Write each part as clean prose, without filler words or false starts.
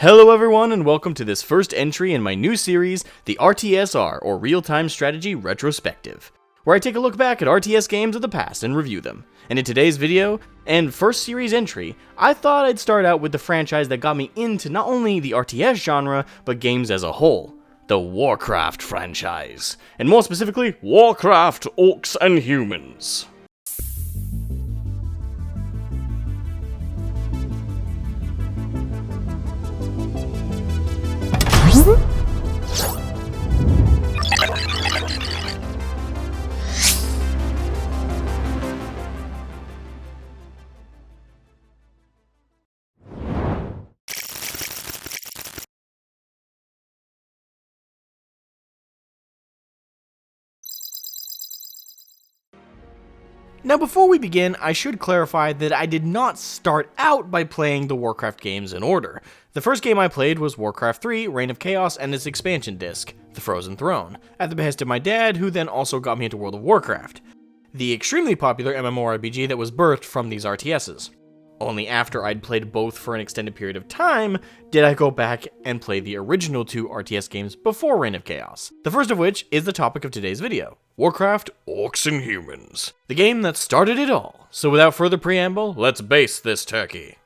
Hello everyone and welcome to this first entry in my new series, the RTSR, or Real-Time Strategy Retrospective, where I take a look back at RTS games of the past and review them. And in today's video, and first series entry, I thought I'd start out with the franchise that got me into not only the RTS genre, but games as a whole. The Warcraft franchise. And more specifically, Warcraft, Orcs, and Humans. Now before we begin, I should clarify that I did not start out by playing the Warcraft games in order. The first game I played was Warcraft 3, Reign of Chaos, and its expansion disc, The Frozen Throne, at the behest of my dad, who then also got me into World of Warcraft, the extremely popular MMORPG that was birthed from these RTSs. Only after I'd played both for an extended period of time, did I go back and play the original two RTS games before Reign of Chaos. The first of which is the topic of today's video, Warcraft, Orcs, and Humans. The game that started it all. So without further preamble, let's base this turkey.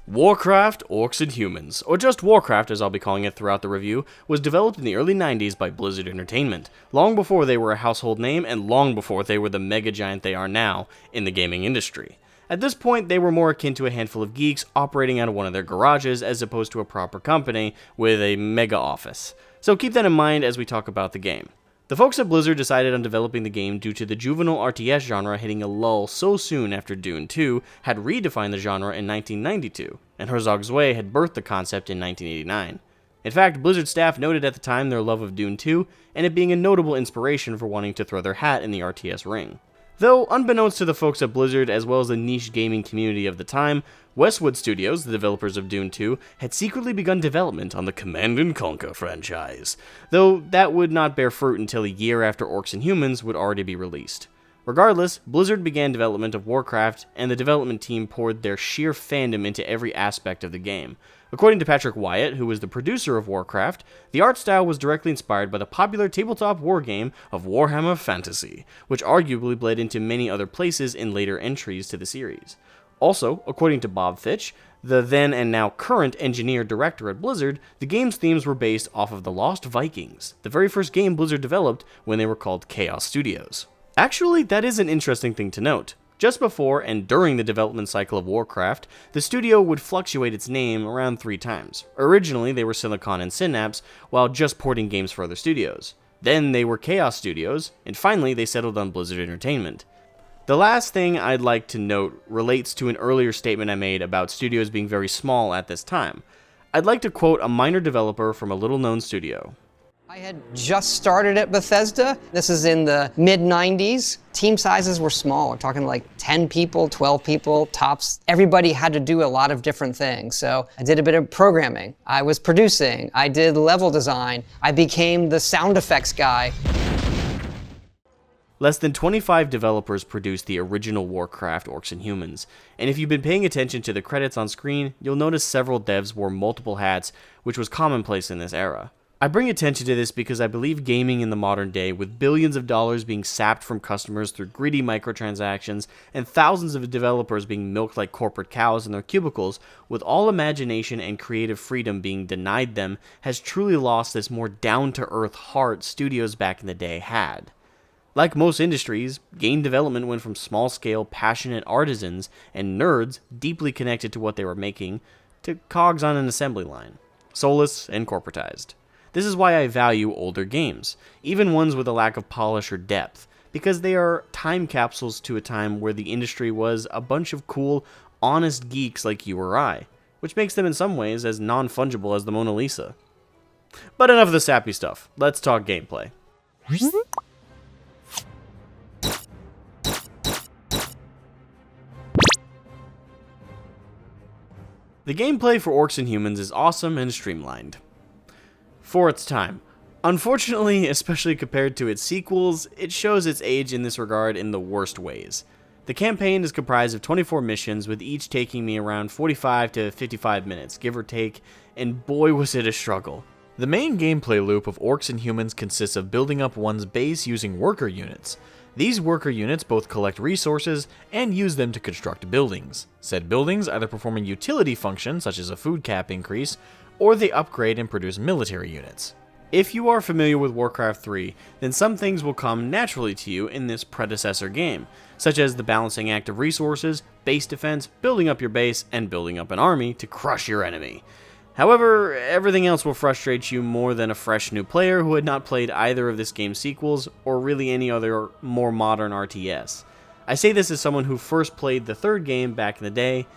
Warcraft, Orcs, and Humans, or just Warcraft as I'll be calling it throughout the review, was developed in the early 90s by Blizzard Entertainment, long before they were a household name and long before they were the mega giant they are now in the gaming industry. At this point, they were more akin to a handful of geeks operating out of one of their garages as opposed to a proper company with a mega office. So keep that in mind as we talk about the game. The folks at Blizzard decided on developing the game due to the juvenile RTS genre hitting a lull so soon after Dune 2 had redefined the genre in 1992, and Herzog Zwei had birthed the concept in 1989. In fact, Blizzard staff noted at the time their love of Dune 2, and it being a notable inspiration for wanting to throw their hat in the RTS ring. Though, unbeknownst to the folks at Blizzard as well as the niche gaming community of the time, Westwood Studios, the developers of Dune 2, had secretly begun development on the Command & Conquer franchise, though that would not bear fruit until a year after Orcs and Humans would already be released. Regardless, Blizzard began development of Warcraft, and the development team poured their sheer fandom into every aspect of the game. According to Patrick Wyatt, who was the producer of Warcraft, the art style was directly inspired by the popular tabletop wargame of Warhammer Fantasy, which arguably bled into many other places in later entries to the series. Also, according to Bob Fitch, the then and now current engineer-director at Blizzard, the game's themes were based off of The Lost Vikings, the very first game Blizzard developed when they were called Chaos Studios. Actually, that is an interesting thing to note. Just before and during the development cycle of Warcraft, the studio would fluctuate its name around 3 times. Originally, they were Silicon and Synapse, while just porting games for other studios. Then they were Chaos Studios, and finally they settled on Blizzard Entertainment. The last thing I'd like to note relates to an earlier statement I made about studios being very small at this time. I'd like to quote a minor developer from a little-known studio. I had just started at Bethesda. This is in the mid-90s. Team sizes were small. We're talking like 10 people, 12 people, tops. Everybody had to do a lot of different things. So I did a bit of programming. I was producing. I did level design. I became the sound effects guy. Less than 25 developers produced the original Warcraft, Orcs, and Humans, and if you've been paying attention to the credits on screen, you'll notice several devs wore multiple hats, which was commonplace in this era. I bring attention to this because I believe gaming in the modern day, with billions of dollars being sapped from customers through greedy microtransactions and thousands of developers being milked like corporate cows in their cubicles, with all imagination and creative freedom being denied them, has truly lost this more down-to-earth heart studios back in the day had. Like most industries, game development went from small-scale, passionate artisans and nerds deeply connected to what they were making, to cogs on an assembly line, soulless and corporatized. This is why I value older games, even ones with a lack of polish or depth, because they are time capsules to a time where the industry was a bunch of cool, honest geeks like you or I, which makes them in some ways as non-fungible as the Mona Lisa. But enough of the sappy stuff, let's talk gameplay. The gameplay for Orcs and Humans is awesome and streamlined. For its time. Unfortunately, especially compared to its sequels, it shows its age in this regard in the worst ways. The campaign is comprised of 24 missions, with each taking me around 45 to 55 minutes, give or take, and boy was it a struggle. The main gameplay loop of Orcs and Humans consists of building up one's base using worker units. These worker units both collect resources and use them to construct buildings. Said buildings either perform a utility function, such as a food cap increase, or they upgrade and produce military units. If you are familiar with Warcraft 3, then some things will come naturally to you in this predecessor game, such as the balancing act of resources, base defense, building up your base, and building up an army to crush your enemy. However, everything else will frustrate you more than a fresh new player who had not played either of this game's sequels or really any other more modern RTS. I say this as someone who first played the third game back in the day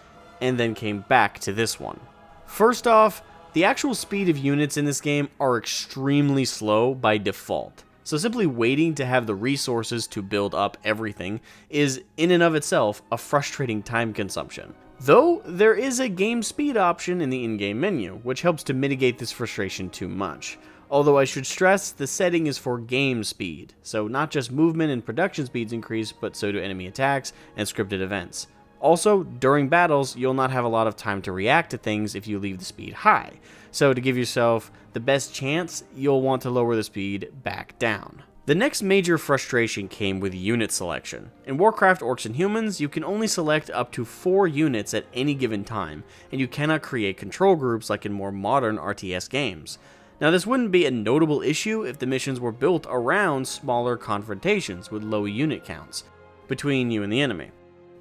and then came back to this one. First off, the actual speed of units in this game are extremely slow by default, so simply waiting to have the resources to build up everything is in and of itself a frustrating time consumption. Though, there is a game speed option in the in-game menu, which helps to mitigate this frustration too much. Although I should stress, the setting is for game speed, so not just movement and production speeds increase, but so do enemy attacks and scripted events. Also, during battles, you'll not have a lot of time to react to things if you leave the speed high, so to give yourself the best chance, you'll want to lower the speed back down. The next major frustration came with unit selection. In Warcraft Orcs and Humans, you can only select up to 4 units at any given time, and you cannot create control groups like in more modern RTS games. Now this wouldn't be a notable issue if the missions were built around smaller confrontations with low unit counts between you and the enemy.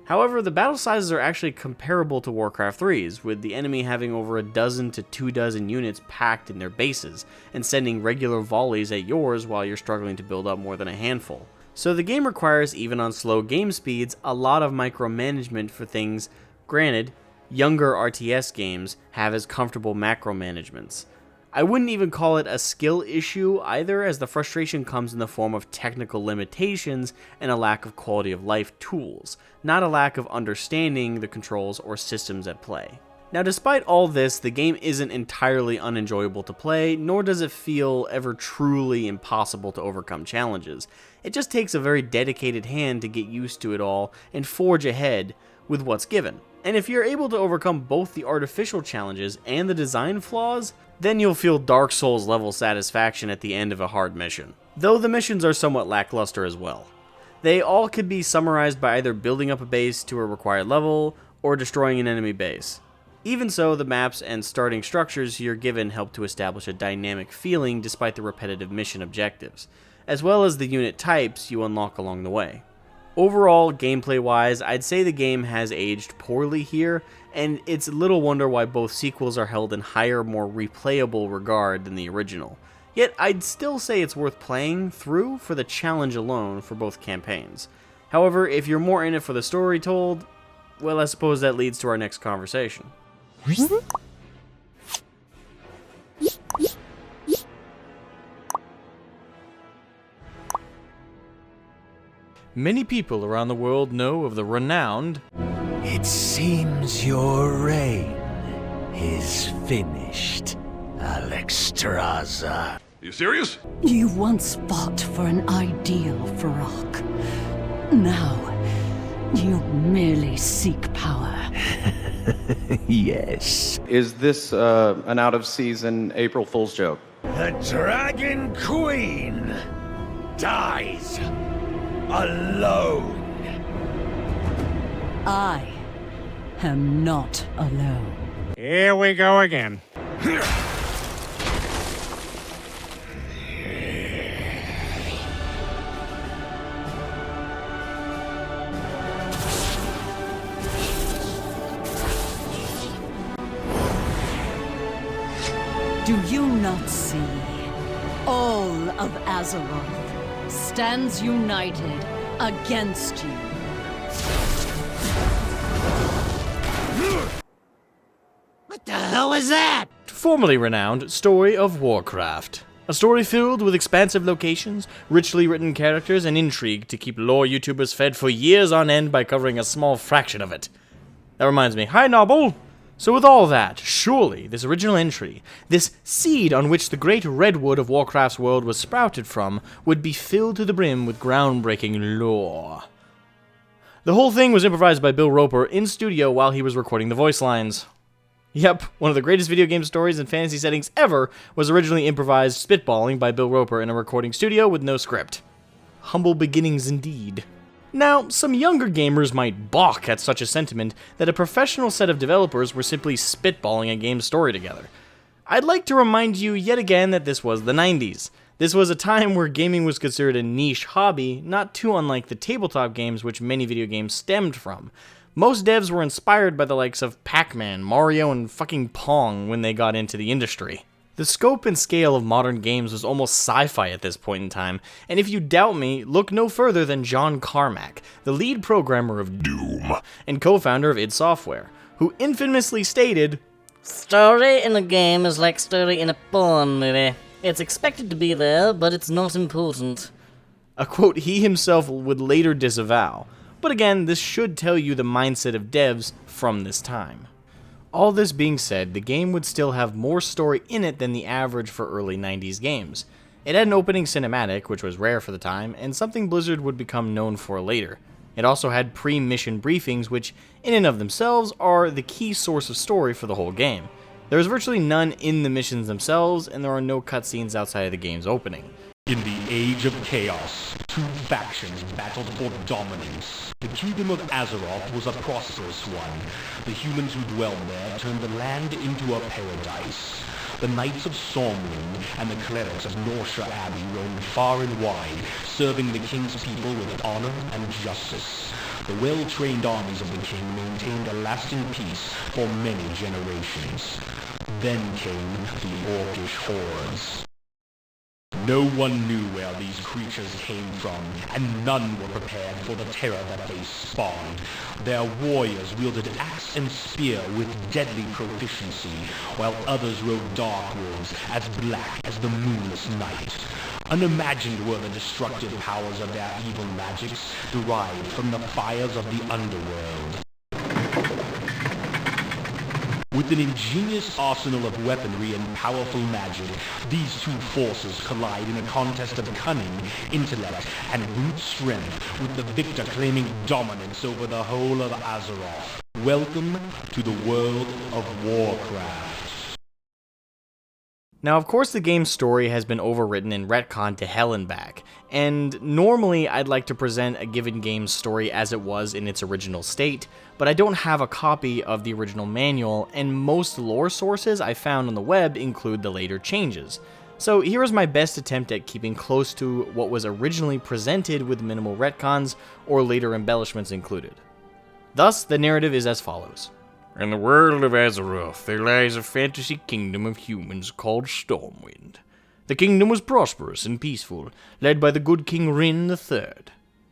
However, the battle sizes are actually comparable to Warcraft 3's, with the enemy having over a dozen to 24 units packed in their bases, and sending regular volleys at yours while you're struggling to build up more than a handful. So the game requires, even on slow game speeds, a lot of micromanagement for things. Granted, younger RTS games have as comfortable macro managements. I wouldn't even call it a skill issue either, as the frustration comes in the form of technical limitations and a lack of quality of life tools, not a lack of understanding the controls or systems at play. Now, despite all this, the game isn't entirely unenjoyable to play, nor does it feel ever truly impossible to overcome challenges. It just takes a very dedicated hand to get used to it all and forge ahead with what's given. And if you're able to overcome both the artificial challenges and the design flaws, then you'll feel Dark Souls level satisfaction at the end of a hard mission. Though the missions are somewhat lackluster as well. They all could be summarized by either building up a base to a required level, or destroying an enemy base. Even so, the maps and starting structures you're given help to establish a dynamic feeling despite the repetitive mission objectives, as well as the unit types you unlock along the way. Overall, gameplay-wise, I'd say the game has aged poorly here, and it's little wonder why both sequels are held in higher, more replayable regard than the original. Yet, I'd still say it's worth playing through for the challenge alone for both campaigns. However, if you're more in it for the story told, well, I suppose that leads to our next conversation. Many people around the world know of the renowned... It seems your reign is finished, Alexstrasza. You serious? You once fought for an ideal, Farrakh. Now, you merely seek power. Yes. Is this an out-of-season April Fool's joke? The Dragon Queen dies alone. I am not alone. Here we go again. Do you not see? All of Azeroth stands united against you. What the hell was that? formerly renowned Story of Warcraft. A story filled with expansive locations, richly written characters, and intrigue to keep lore YouTubers fed for years on end by covering a small fraction of it. That reminds me, hi Noble! So with all that, surely this original entry, this seed on which the great redwood of Warcraft's world was sprouted from, would be filled to the brim with groundbreaking lore. The whole thing was improvised by Bill Roper in studio while he was recording the voice lines. Yep, one of the greatest video game stories in fantasy settings ever was originally improvised spitballing by Bill Roper in a recording studio with no script. Humble beginnings indeed. Now, some younger gamers might balk at such a sentiment that a professional set of developers were simply spitballing a game's story together. I'd like to remind you yet again that this was the 90s. This was a time where gaming was considered a niche hobby, not too unlike the tabletop games which many video games stemmed from. Most devs were inspired by the likes of Pac-Man, Mario, and fucking Pong when they got into the industry. The scope and scale of modern games was almost sci-fi at this point in time, and if you doubt me, look no further than John Carmack, the lead programmer of Doom, and co-founder of id Software, who infamously stated, "Story in a game is like story in a porn movie. It's expected to be there, but it's not important." a quote he himself would later disavow. But again, this should tell you the mindset of devs from this time. All this being said, the game would still have more story in it than the average for early 90s games. It had an opening cinematic, which was rare for the time, and something Blizzard would become known for later. It also had pre-mission briefings, which in and of themselves are the key source of story for the whole game. There is virtually none in the missions themselves, and there are no cutscenes outside of the game's opening. In the age of chaos, two factions battled for dominance. The kingdom of Azeroth was a prosperous one. The humans who dwelled there turned the land into a paradise. The Knights of Stormwind and the clerics of Norsha Abbey roamed far and wide, serving the king's people with honor and justice. The well-trained armies of the king maintained a lasting peace for many generations. Then came the Orcish hordes. No one knew where these creatures came from, and none were prepared for the terror that they spawned. Their warriors wielded axe and spear with deadly proficiency, while others rode dark wolves as black as the moonless night. Unimagined were the destructive powers of their evil magics, derived from the fires of the underworld. With an ingenious arsenal of weaponry and powerful magic, these two forces collide in a contest of cunning, intellect, and brute strength, with the victor claiming dominance over the whole of Azeroth. Welcome to the world of Warcraft. Now, of course, the game's story has been overwritten and retconned to hell and back, and normally I'd like to present a given game's story as it was in its original state, but I don't have a copy of the original manual, and most lore sources I found on the web include the later changes. So here is my best attempt at keeping close to what was originally presented with minimal retcons or later embellishments included. Thus, the narrative is as follows. In the world of Azeroth, there lies a fantasy kingdom of humans called Stormwind. The kingdom was prosperous and peaceful, led by the good King Rin III.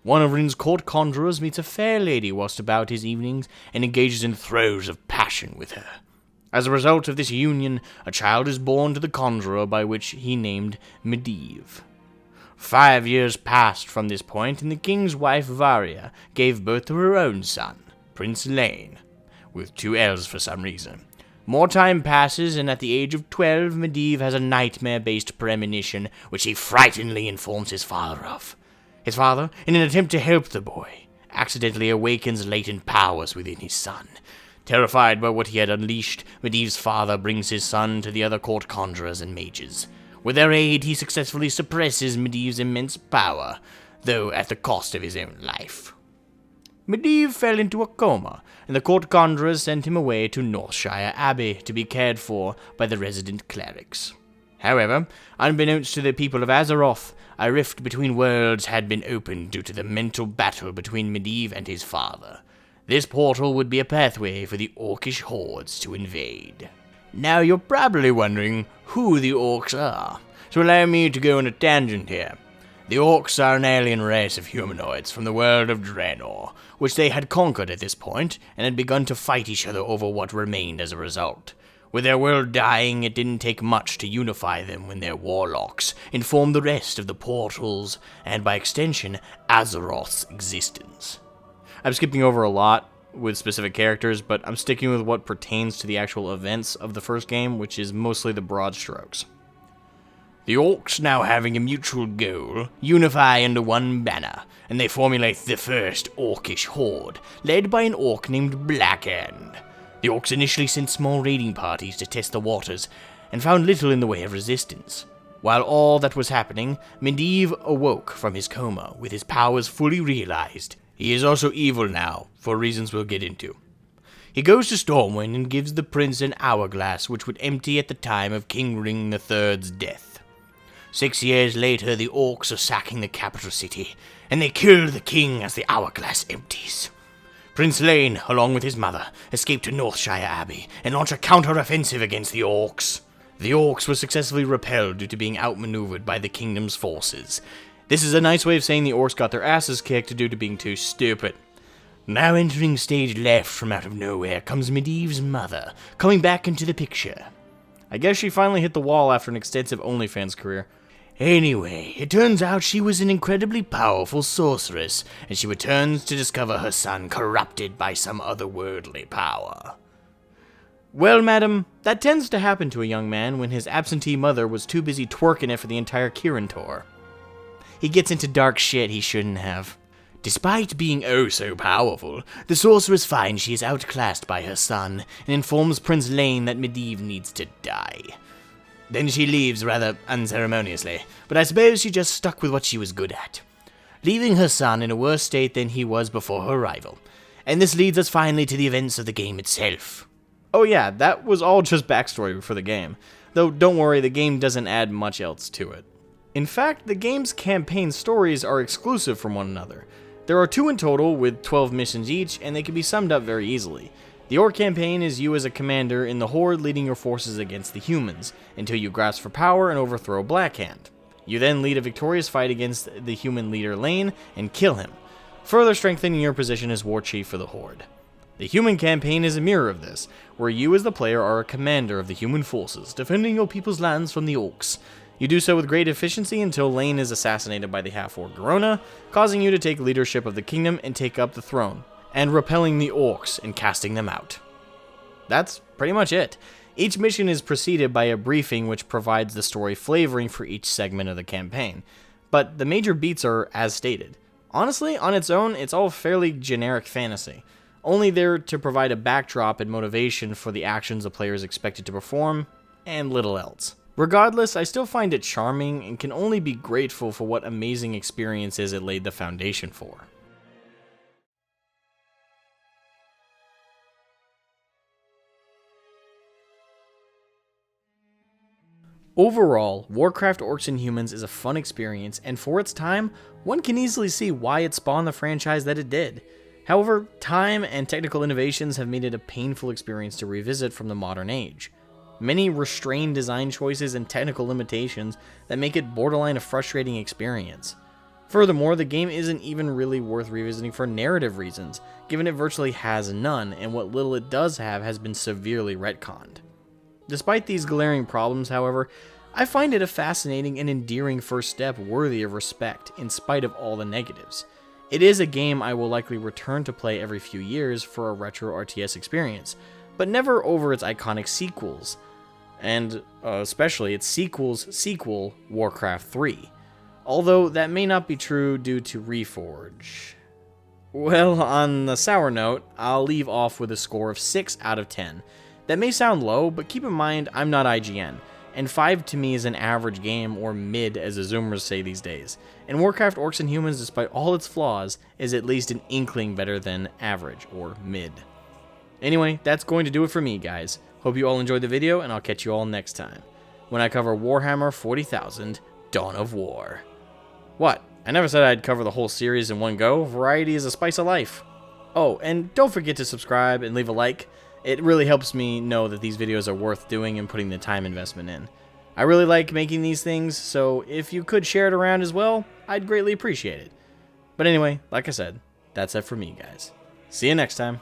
One of Rin's court conjurers meets a fair lady whilst about his evenings and engages in throes of passion with her. As a result of this union, a child is born to the conjurer by which he named Medivh. 5 years passed from this point, and the king's wife Varia gave birth to her own son, Prince Lane, with 2 L's for some reason. More time passes, and at the age of 12, Medivh has a nightmare-based premonition, which he frighteningly informs his father of. His father, in an attempt to help the boy, accidentally awakens latent powers within his son. Terrified by what he had unleashed, Medivh's father brings his son to the other court conjurers and mages. With their aid, he successfully suppresses Medivh's immense power, though at the cost of his own life. Medivh fell into a coma, and the court conjurers sent him away to Northshire Abbey to be cared for by the resident clerics. However, unbeknownst to the people of Azeroth, a rift between worlds had been opened due to the mental battle between Medivh and his father. This portal would be a pathway for the Orcish hordes to invade. Now you're probably wondering who the Orcs are, so allow me to go on a tangent here. The Orcs are an alien race of humanoids from the world of Draenor, which they had conquered at this point, and had begun to fight each other over what remained as a result. With their world dying, it didn't take much to unify them when their warlocks informed the rest of the portals, and by extension, Azeroth's existence. I'm skipping over a lot with specific characters, but I'm sticking with what pertains to the actual events of the first game, which is mostly the broad strokes. The Orcs, now having a mutual goal, unify under one banner, and they formulate the first Orcish horde, led by an Orc named Blackhand. The Orcs initially sent small raiding parties to test the waters, and found little in the way of resistance. While all that was happening, Medivh awoke from his coma, with his powers fully realized. He is also evil now, for reasons we'll get into. He goes to Stormwind and gives the prince an hourglass which would empty at the time of King Ring III's death. 6 years later, the Orcs are sacking the capital city, and they kill the king as the hourglass empties. Prince Lane, along with his mother, escape to Northshire Abbey and launch a counter-offensive against the Orcs. The Orcs were successfully repelled due to being outmaneuvered by the kingdom's forces. This is a nice way of saying the Orcs got their asses kicked due to being too stupid. Now entering stage left from out of nowhere comes Medivh's mother, coming back into the picture. I guess she finally hit the wall after an extensive OnlyFans career. Anyway, it turns out she was an incredibly powerful sorceress, and she returns to discover her son corrupted by some otherworldly power. Well, madam, that tends to happen to a young man when his absentee mother was too busy twerking it for the entire Kirin tour. He gets into dark shit he shouldn't have. Despite being oh so powerful, the sorceress finds she is outclassed by her son, and informs Prince Lane that Medivh needs to die. Then she leaves rather unceremoniously, but I suppose she just stuck with what she was good at, leaving her son in a worse state than he was before her arrival. And this leads us finally to the events of the game itself. Oh yeah, that was all just backstory for the game, though don't worry, the game doesn't add much else to it. In fact, the game's campaign stories are exclusive from one another. There are 2 in total, with 12 missions each, and they can be summed up very easily. The Orc campaign is you as a commander in the Horde leading your forces against the humans, until you grasp for power and overthrow Blackhand. You then lead a victorious fight against the human leader Lane, and kill him, further strengthening your position as War Chief for the Horde. The human campaign is a mirror of this, where you as the player are a commander of the human forces, defending your people's lands from the Orcs. You do so with great efficiency until Lane is assassinated by the half-orc Garona, causing you to take leadership of the kingdom and take up the throne, and repelling the Orcs and casting them out. That's pretty much it. Each mission is preceded by a briefing which provides the story flavoring for each segment of the campaign, but the major beats are as stated. Honestly, on its own, it's all fairly generic fantasy, only there to provide a backdrop and motivation for the actions the player is expected to perform, and little else. Regardless, I still find it charming and can only be grateful for what amazing experiences it laid the foundation for. Overall, Warcraft Orcs and Humans is a fun experience, and for its time, one can easily see why it spawned the franchise that it did. However, time and technical innovations have made it a painful experience to revisit from the modern age. Many restrained design choices and technical limitations that make it borderline a frustrating experience. Furthermore, the game isn't even really worth revisiting for narrative reasons, given it virtually has none, and what little it does have has been severely retconned. Despite these glaring problems, however, I find it a fascinating and endearing first step worthy of respect in spite of all the negatives. It is a game I will likely return to play every few years for a retro RTS experience, but never over its iconic sequels, and especially its sequel's sequel, Warcraft 3. Although that may not be true due to Reforge. Well, on the sour note, I'll leave off with a score of 6 out of 10. That may sound low, but keep in mind I'm not IGN, and 5 to me is an average game, or mid as the Zoomers say these days. And Warcraft Orcs and Humans, despite all its flaws, is at least an inkling better than average, or mid. Anyway, that's going to do it for me, guys. Hope you all enjoyed the video, and I'll catch you all next time, when I cover Warhammer 40,000, Dawn of War. What? I never said I'd cover the whole series in one go. Variety is a spice of life. Oh, and don't forget to subscribe and leave a like. It really helps me know that these videos are worth doing and putting the time investment in. I really like making these things, so if you could share it around as well, I'd greatly appreciate it. But anyway, like I said, that's it for me, guys. See you next time.